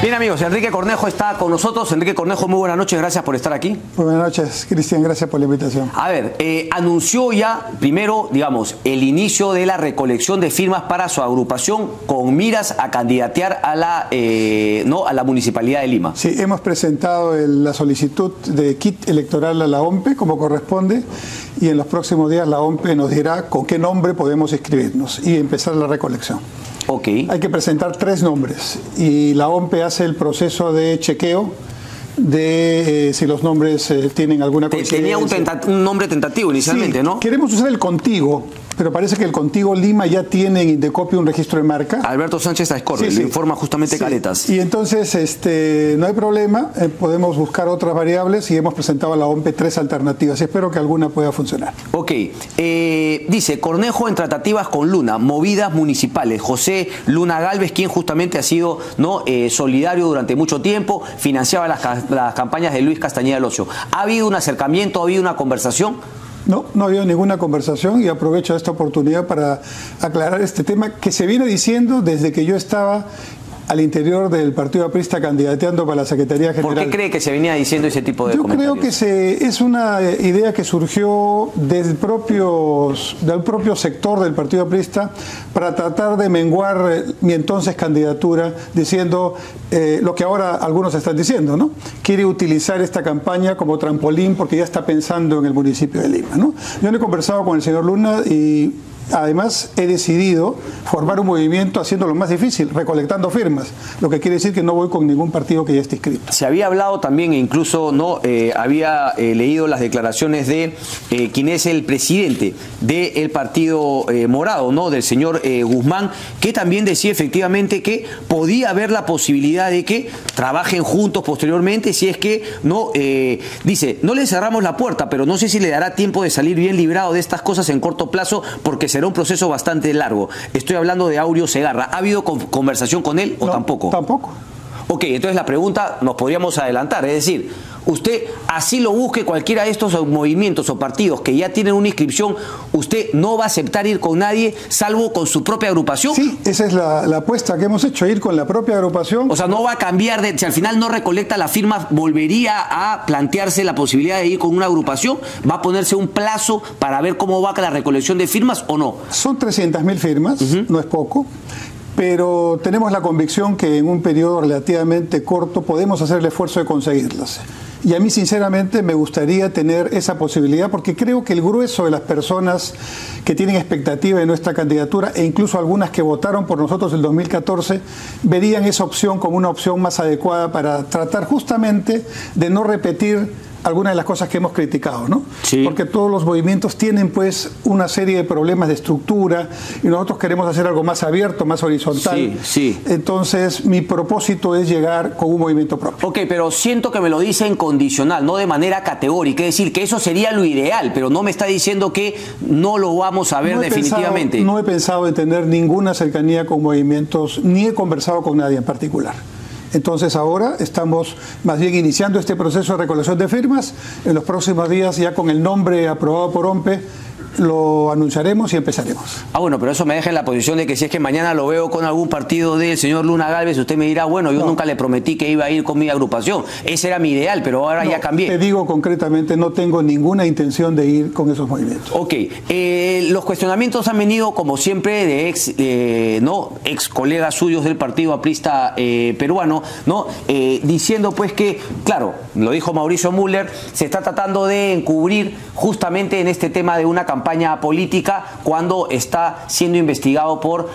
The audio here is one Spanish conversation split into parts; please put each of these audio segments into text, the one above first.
Bien, amigos, Enrique Cornejo está con nosotros. Enrique Cornejo, muy buenas noches, gracias por estar aquí. Buenas noches, Cristian, gracias por la invitación. A ver, anunció ya, primero, digamos, el inicio de la recolección de firmas para su agrupación con miras a candidatear a la Municipalidad de Lima. Sí, hemos presentado la solicitud de kit electoral a la OMPE, como corresponde, y en los próximos días la OMPE nos dirá con qué nombre podemos inscribirnos y empezar la recolección. Okay. Hay que presentar 3 nombres y la OMPE hace el proceso de chequeo de si los nombres tienen alguna coincidencia. Tenía un nombre tentativo inicialmente, sí, ¿no? Queremos usar el Contigo, pero parece que el Contigo Lima ya tiene en Indecopio un registro de marca. Alberto Sánchez Aescorbe, sí, le informa justamente Caletas. Y entonces no hay problema, podemos buscar otras variables y hemos presentado a la OMPE 3 alternativas y espero que alguna pueda funcionar. Ok, dice Cornejo en tratativas con Luna, movidas municipales. José Luna Gálvez, quien justamente ha sido solidario durante mucho tiempo, financiaba las campañas de Luis Castañeda Locio. ¿Ha habido un acercamiento, ha habido una conversación? No, no ha habido ninguna conversación y aprovecho esta oportunidad para aclarar este tema que se viene diciendo desde que yo estaba al interior del Partido Aprista candidateando para la Secretaría General. ¿Por qué cree que se venía diciendo ese tipo de comentarios? Yo creo que es una idea que surgió del propio sector del Partido Aprista para tratar de menguar mi entonces candidatura, diciendo lo que ahora algunos están diciendo, ¿no? Quiere utilizar esta campaña como trampolín porque ya está pensando en el municipio de Lima, ¿no? Yo no he conversado con el señor Luna y además he decidido formar un movimiento haciendo lo más difícil, recolectando firmas, lo que quiere decir que no voy con ningún partido que ya esté inscrito. Se había hablado también, e incluso había leído las declaraciones de quien es el presidente del partido morado, ¿no? Del señor Guzmán, que también decía efectivamente que podía haber la posibilidad de que trabajen juntos posteriormente, si es que dice, no le cerramos la puerta, pero no sé si le dará tiempo de salir bien librado de estas cosas en corto plazo, porque será un proceso bastante largo. Estoy hablando de Aureo Segarra. ¿Ha habido conversación con él o tampoco? Tampoco. Ok, entonces la pregunta nos podríamos adelantar, es decir, usted así lo busque cualquiera de estos movimientos o partidos que ya tienen una inscripción, usted no va a aceptar ir con nadie salvo con su propia agrupación. Sí, esa es la apuesta que hemos hecho, ir con la propia agrupación. O sea, no va a cambiar si al final no recolecta la firma, volvería a plantearse la posibilidad de ir con una agrupación, va a ponerse un plazo para ver cómo va la recolección de firmas o no. Son 300.000 firmas, no es poco. Pero tenemos la convicción que en un periodo relativamente corto podemos hacer el esfuerzo de conseguirlas. Y a mí, sinceramente, me gustaría tener esa posibilidad porque creo que el grueso de las personas que tienen expectativa de nuestra candidatura e incluso algunas que votaron por nosotros en el 2014 verían esa opción como una opción más adecuada para tratar justamente de no repetir algunas de las cosas que hemos criticado, ¿no? Sí. Porque todos los movimientos tienen pues una serie de problemas de estructura y nosotros queremos hacer algo más abierto, más horizontal. Sí, sí. Entonces mi propósito es llegar con un movimiento propio. Ok, pero siento que me lo dice en condicional, no de manera categórica, es decir, que eso sería lo ideal, pero no me está diciendo que no lo vamos a ver definitivamente. No he pensado en tener ninguna cercanía con movimientos, ni he conversado con nadie en particular. Entonces ahora estamos más bien iniciando este proceso de recolección de firmas. En los próximos días, ya con el nombre aprobado por OMPE, lo anunciaremos y empezaremos. Bueno, pero eso me deja en la posición de que si es que mañana lo veo con algún partido del señor Luna Gálvez, usted me dirá, bueno, yo nunca le prometí que iba a ir con mi agrupación. Ese era mi ideal, pero ahora ya cambié. Te digo concretamente, no tengo ninguna intención de ir con esos movimientos. Ok, los cuestionamientos han venido, como siempre, de ex colegas suyos del Partido Aprista peruano, diciendo pues que, claro, lo dijo Mauricio Müller, se está tratando de encubrir justamente en este tema de una campaña política cuando está siendo investigado por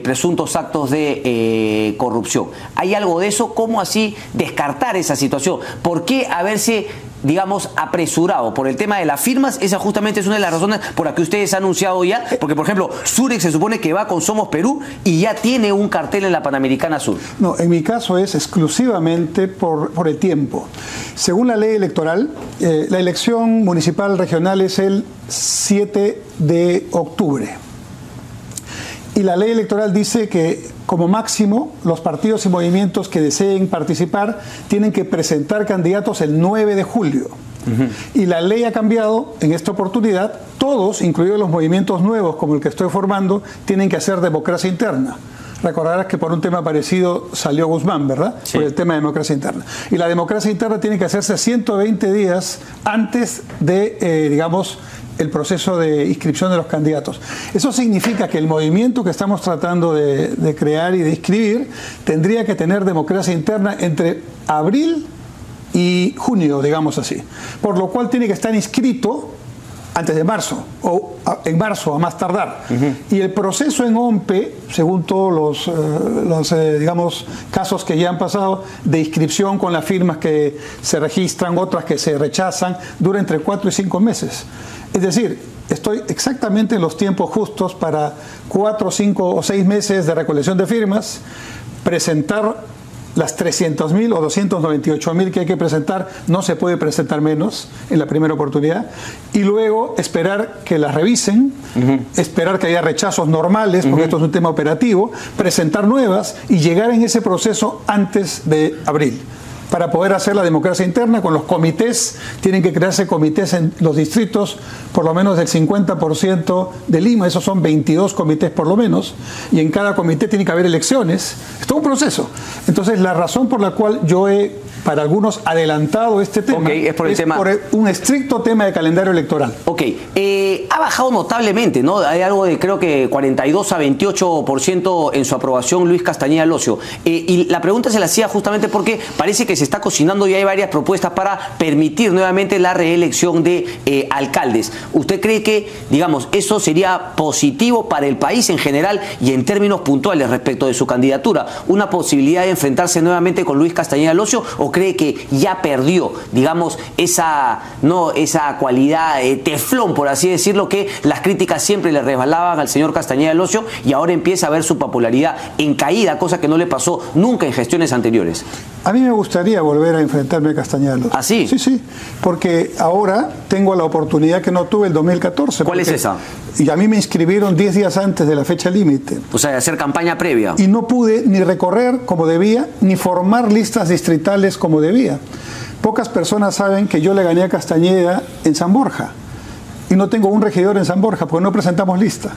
presuntos actos de corrupción. ¿Hay algo de eso? ¿Cómo así descartar esa situación? ¿Por qué haberse, digamos, apresurado por el tema de las firmas? Esa justamente es una de las razones por las que ustedes han anunciado ya, porque por ejemplo, Surex se supone que va con Somos Perú y ya tiene un cartel en la Panamericana Sur. No, en mi caso es exclusivamente por el tiempo. Según la ley electoral, la elección municipal regional es el 7 de octubre. Y la ley electoral dice que como máximo los partidos y movimientos que deseen participar tienen que presentar candidatos el 9 de julio. Y la ley ha cambiado en esta oportunidad. Todos, incluidos los movimientos nuevos como el que estoy formando, tienen que hacer democracia interna. Recordarás que por un tema parecido salió Guzmán, ¿verdad? Sí. Por el tema de democracia interna. Y la democracia interna tiene que hacerse 120 días antes de, digamos, el proceso de inscripción de los candidatos. Eso significa que el movimiento que estamos tratando de crear y de inscribir tendría que tener democracia interna entre abril y junio, digamos así. Por lo cual tiene que estar inscrito antes de marzo, o en marzo a más tardar. Y el proceso en OMPE, según todos los digamos, casos que ya han pasado, de inscripción con las firmas que se registran, otras que se rechazan, dura entre 4 y 5 meses. Es decir, estoy exactamente en los tiempos justos para 4, 5 o 6 meses de recolección de firmas, presentar las 300.000 o 298.000 que hay que presentar, no se puede presentar menos en la primera oportunidad, y luego esperar que las revisen, esperar que haya rechazos normales, porque esto es un tema operativo, presentar nuevas y llegar en ese proceso antes de abril, para poder hacer la democracia interna con los comités. Tienen que crearse comités en los distritos, por lo menos del 50% de Lima, esos son 22 comités por lo menos, y en cada comité tiene que haber elecciones. Es todo un proceso. Entonces, la razón por la cual yo he, para algunos, adelantado este tema, es por un estricto tema de calendario electoral. Ok, ha bajado notablemente, ¿no? Hay algo de, creo que 42 a 28% en su aprobación Luis Castañeda Locio. Y la pregunta se la hacía justamente porque parece que se está cocinando y hay varias propuestas para permitir nuevamente la reelección de alcaldes. ¿Usted cree que, digamos, eso sería positivo para el país en general y en términos puntuales respecto de su candidatura? ¿Una posibilidad de enfrentarse nuevamente con Luis Castañeda Locio, o cree que ya perdió, digamos, esa cualidad teflón, por así decirlo, que las críticas siempre le resbalaban al señor Castañeda Locio, y ahora empieza a ver su popularidad en caída, cosa que no le pasó nunca en gestiones anteriores? A mí me gustaría volver a enfrentarme a Castañeda Locio. ¿Ah, sí? Sí, sí, porque ahora tengo la oportunidad que no tuve el 2014. ¿Cuál es esa? Y a mí me inscribieron 10 días antes de la fecha límite. O sea, de hacer campaña previa. Y no pude ni recorrer como debía, ni formar listas distritales como debía. Pocas personas saben que yo le gané a Castañeda en San Borja. Y no tengo un regidor en San Borja porque no presentamos lista.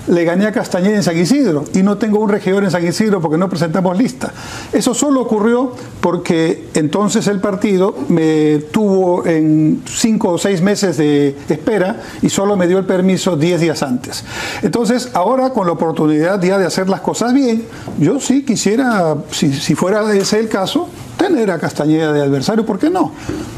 Le gané a Castañeda en San Isidro y no tengo un regidor en San Isidro porque no presentamos lista. Eso solo ocurrió porque entonces el partido me tuvo en 5 o 6 meses de espera y solo me dio el permiso 10 días antes. Entonces, ahora con la oportunidad ya de hacer las cosas bien, yo sí quisiera, si fuera ese el caso, tener a Castañeda de adversario, ¿por qué no?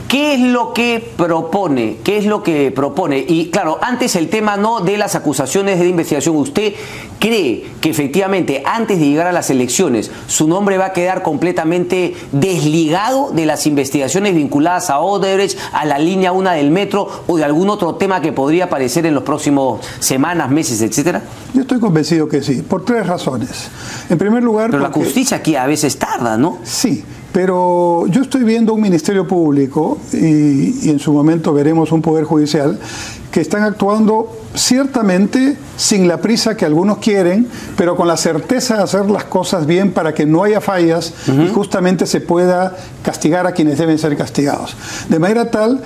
¿Qué es lo que propone? ¿Qué es lo que propone? Y claro, antes el tema no de las acusaciones de investigación. ¿Usted cree que efectivamente antes de llegar a las elecciones su nombre va a quedar completamente desligado de las investigaciones vinculadas a Odebrecht, a la línea 1 del metro o de algún otro tema que podría aparecer en los próximos semanas, meses, etcétera? Yo estoy convencido que sí, por 3 razones. En primer lugar, pero la justicia aquí a veces tarda, ¿no? Sí. Pero yo estoy viendo un Ministerio Público y en su momento veremos un Poder Judicial que están actuando ciertamente sin la prisa que algunos quieren, pero con la certeza de hacer las cosas bien para que no haya fallas y justamente se pueda castigar a quienes deben ser castigados. De manera tal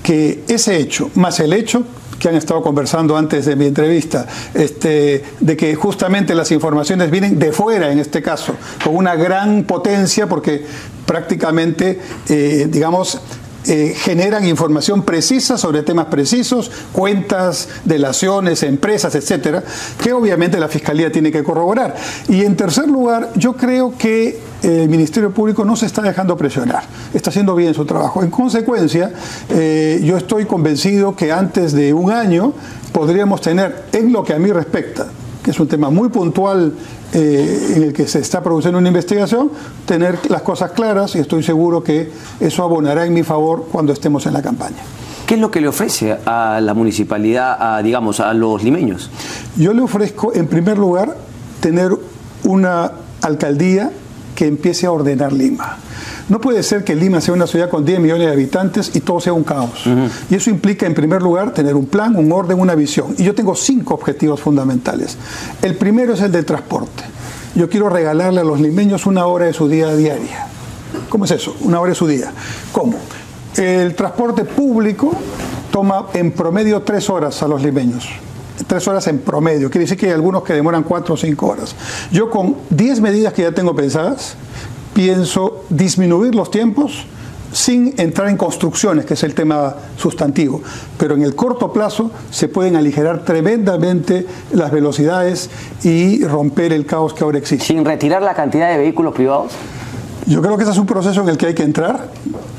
que ese hecho, más el hecho que han estado conversando antes de mi entrevista, de que justamente las informaciones vienen de fuera, en este caso, con una gran potencia, porque prácticamente, digamos, generan información precisa sobre temas precisos, cuentas, delaciones, empresas, etcétera, que obviamente la Fiscalía tiene que corroborar. Y en tercer lugar, yo creo que el Ministerio Público no se está dejando presionar, está haciendo bien su trabajo. En consecuencia, yo estoy convencido que antes de un año podríamos tener, en lo que a mí respecta, que es un tema muy puntual en el que se está produciendo una investigación, tener las cosas claras, y estoy seguro que eso abonará en mi favor cuando estemos en la campaña. ¿Qué es lo que le ofrece a la municipalidad, digamos, a los limeños? Yo le ofrezco, en primer lugar, tener una alcaldía que empiece a ordenar Lima. No puede ser que Lima sea una ciudad con 10 millones de habitantes y todo sea un caos. Y eso implica, en primer lugar, tener un plan, un orden, una visión. Y yo tengo 5 objetivos fundamentales. El primero es el del transporte. Yo quiero regalarle a los limeños 1 hora de su día diaria. ¿Cómo es eso? 1 hora de su día. ¿Cómo? El transporte público toma en promedio 3 horas a los limeños. 3 horas en promedio. Quiere decir que hay algunos que demoran 4 o 5 horas. Yo con 10 medidas que ya tengo pensadas, pienso disminuir los tiempos sin entrar en construcciones, que es el tema sustantivo. Pero en el corto plazo se pueden aligerar tremendamente las velocidades y romper el caos que ahora existe. ¿Sin retirar la cantidad de vehículos privados? Yo creo que ese es un proceso en el que hay que entrar.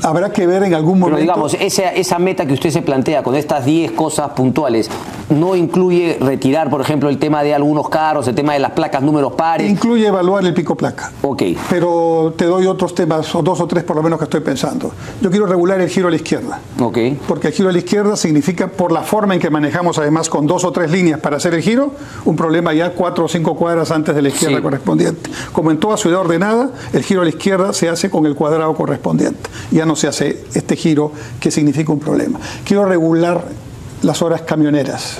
Habrá que ver en algún momento... Pero digamos, esa meta que usted se plantea con estas 10 cosas puntuales, ¿no incluye retirar, por ejemplo, el tema de algunos carros, el tema de las placas números pares? Incluye evaluar el pico placa. Ok. Pero te doy otros temas, o 2 o 3 por lo menos que estoy pensando. Yo quiero regular el giro a la izquierda. Ok. Porque el giro a la izquierda significa, por la forma en que manejamos además con 2 o 3 líneas para hacer el giro, un problema ya 4 o 5 cuadras antes de la izquierda correspondiente. Como en toda ciudad ordenada, el giro a la izquierda se hace con el cuadrado correspondiente. Ya no se hace este giro que significa un problema. Quiero regular las horas camioneras,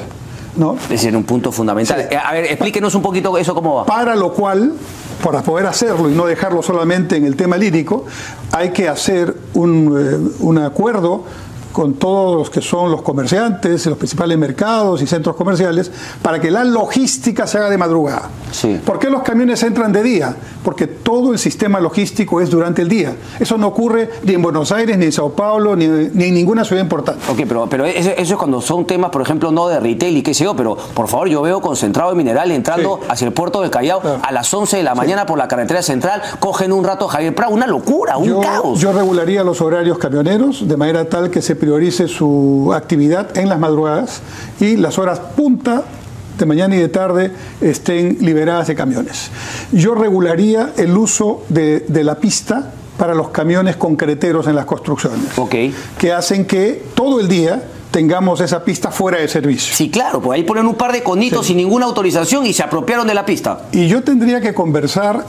¿no? Es decir, un punto fundamental. Sí. A ver, explíquenos un poquito eso cómo va. Para lo cual, para poder hacerlo y no dejarlo solamente en el tema lírico, hay que hacer un acuerdo con todos los que son los comerciantes, los principales mercados y centros comerciales, para que la logística se haga de madrugada. Sí. ¿Por qué los camiones entran de día? Porque todo el sistema logístico es durante el día. Eso no ocurre ni en Buenos Aires, ni en Sao Paulo, ni en ninguna ciudad importante. Ok, pero eso es cuando son temas, por ejemplo, no de retail y qué sé yo, pero por favor, yo veo concentrado de mineral entrando hacia el puerto del Callao a las 11 de la mañana por la carretera central, cogen un rato Javier Prado, una locura, un caos. Yo regularía los horarios camioneros de manera tal que se priorice su actividad en las madrugadas y las horas punta de mañana y de tarde estén liberadas de camiones. Yo regularía el uso de la pista para los camiones concreteros en las construcciones, que hacen que todo el día tengamos esa pista fuera de servicio. Sí, claro, pues ahí ponen un par de conitos sin ninguna autorización y se apropiaron de la pista. Y yo tendría que conversar,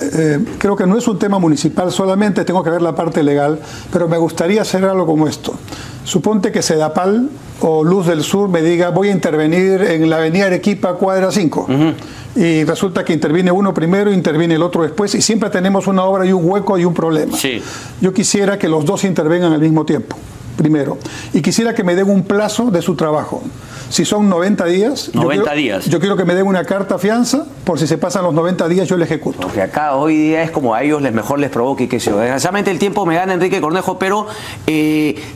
creo que no es un tema municipal solamente, tengo que ver la parte legal, pero me gustaría hacer algo como esto. Suponte que Sedapal o Luz del Sur me diga, voy a intervenir en la avenida Arequipa, cuadra 5. Y resulta que interviene uno primero, interviene el otro después, y siempre tenemos una obra y un hueco y un problema. Sí. Yo quisiera que los dos intervengan al mismo tiempo. Primero, y quisiera que me den un plazo de su trabajo. Si son 90 días, yo quiero que me den una carta fianza, por si se pasan los 90 días yo le ejecuto. Porque acá hoy día es como a ellos mejor les provoque, que sé yo. Desgraciadamente el tiempo me gana Enrique Cornejo, pero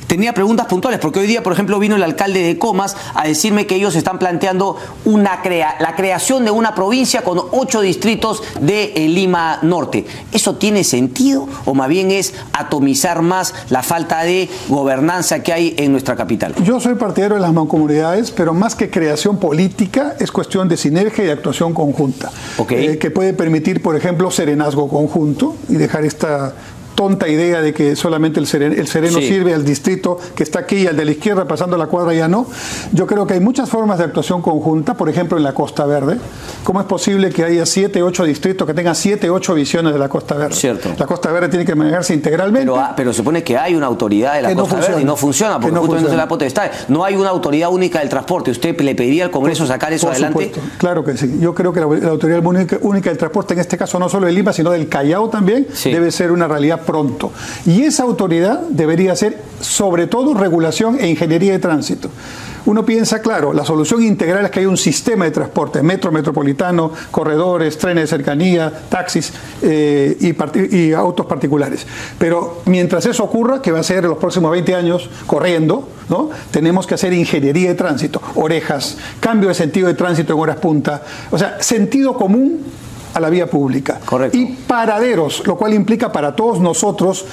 tenía preguntas puntuales, porque hoy día, por ejemplo, vino el alcalde de Comas a decirme que ellos están planteando la creación de una provincia con 8 distritos de Lima Norte. ¿Eso tiene sentido o más bien es atomizar más la falta de gobernanza que hay en nuestra capital? Yo soy partidario de las mancomunidades, pero más que creación política es cuestión de sinergia y actuación conjunta, que puede permitir, por ejemplo, serenazgo conjunto y dejar esta tonta idea de que solamente el sereno sirve al distrito que está aquí y al de la izquierda pasando la cuadra ya no. Yo creo que hay muchas formas de actuación conjunta, por ejemplo en la Costa Verde. ¿Cómo es posible que haya 7, 8 distritos que tengan 7, 8 visiones de la Costa Verde? Cierto. La Costa Verde tiene que manejarse integralmente. Pero se supone que hay una autoridad de la Costa Verde y no funciona, porque justamente no es la potestad. No hay una autoridad única del transporte. ¿Usted le pediría al Congreso sacar eso adelante? Supuesto. Claro que sí. Yo creo que la autoridad única del transporte, en este caso no solo de Lima, sino del Callao también, debe ser una realidad pronto. Y esa autoridad debería ser, sobre todo, regulación e ingeniería de tránsito. Uno piensa, claro, la solución integral es que hay un sistema de transporte, metro, metropolitano, corredores, trenes de cercanía, taxis y autos particulares. Pero mientras eso ocurra, que va a ser en los próximos 20 años corriendo, ¿no? Tenemos que hacer ingeniería de tránsito, orejas, cambio de sentido de tránsito en horas punta, o sea, sentido común a la vía pública. Correcto. Y paraderos, lo cual implica para todos nosotros,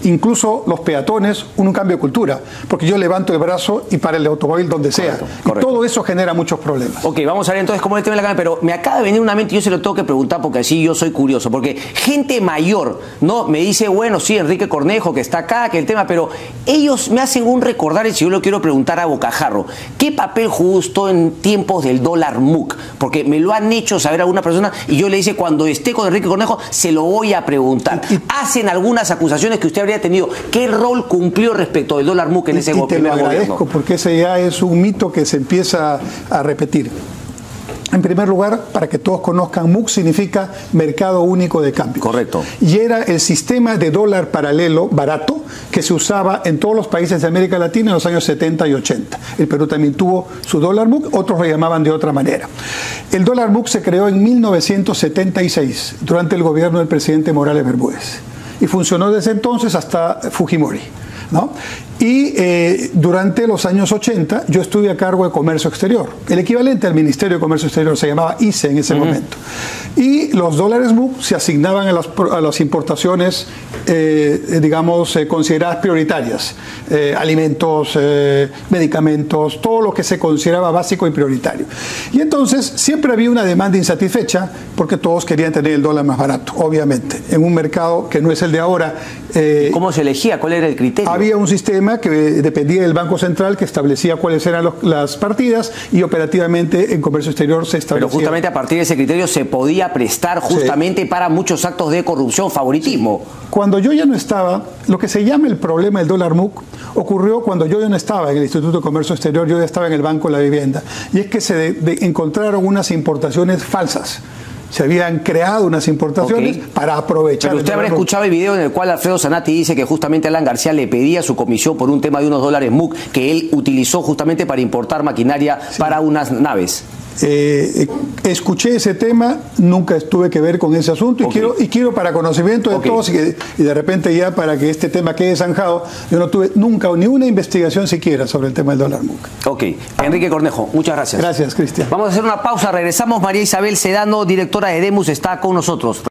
incluso los peatones, un cambio de cultura, porque yo levanto el brazo y para el automóvil donde sea. Correcto. Y todo eso genera muchos problemas. Ok, vamos a ver entonces cómo es el tema de la cámara, pero me acaba de venir una mente y yo se lo tengo que preguntar porque así yo soy curioso, porque gente mayor, ¿no? Me dice, bueno, sí, Enrique Cornejo, que está acá, que el tema, pero ellos me hacen un recordar, y si yo lo quiero preguntar a bocajarro, ¿qué papel jugó usted en tiempos del dólar MUC? Porque me lo han hecho saber alguna persona y yo le dice, cuando esté con Enrique Cornejo, se lo voy a preguntar. Hacen algunas acusaciones que usted habría tenido. ¿Qué rol cumplió respecto del dólar MUC en ese primer gobierno? Te lo agradezco, porque ese ya es un mito que se empieza a repetir. En primer lugar, para que todos conozcan, MUC significa Mercado Único de Cambio. Correcto. Y era el sistema de dólar paralelo barato que se usaba en todos los países de América Latina en los años 70 y 80. El Perú también tuvo su dólar MUC, otros lo llamaban de otra manera. El dólar MUC se creó en 1976, durante el gobierno del presidente Morales Bermúdez, y funcionó desde entonces hasta Fujimori, ¿no? Y durante los años 80 yo estuve a cargo de Comercio Exterior. El equivalente al Ministerio de Comercio Exterior se llamaba ICE en ese momento. Y los dólares MUC se asignaban a las importaciones, digamos, consideradas prioritarias. Alimentos, medicamentos, todo lo que se consideraba básico y prioritario. Y entonces siempre había una demanda insatisfecha porque todos querían tener el dólar más barato, obviamente, en un mercado que no es el de ahora. ¿Cómo se elegía? ¿Cuál era el criterio? Había un sistema que dependía del Banco Central, que establecía cuáles eran las partidas, y operativamente en Comercio Exterior se establecía. Pero justamente a partir de ese criterio se podía prestar justamente para muchos actos de corrupción, favoritismo. Cuando yo ya no estaba, lo que se llama el problema del dólar MUC ocurrió cuando yo ya no estaba en el Instituto de Comercio Exterior, yo ya estaba en el Banco de la Vivienda, y es que se encontraron unas importaciones falsas. Se habían creado unas importaciones para aprovechar. Pero usted habrá escuchado el video en el cual Alfredo Zanatti dice que justamente Alan García le pedía su comisión por un tema de unos dólares MUC que él utilizó justamente para importar maquinaria para unas naves. Escuché ese tema, nunca tuve que ver con ese asunto, y quiero para conocimiento de todos y de repente ya para que este tema quede zanjado, yo no tuve nunca ni una investigación siquiera sobre el tema del dólar MUC. Ok, Enrique Cornejo, muchas gracias. Gracias, Cristian. Vamos a hacer una pausa, regresamos. María Isabel Sedano, directora de Demus, está con nosotros.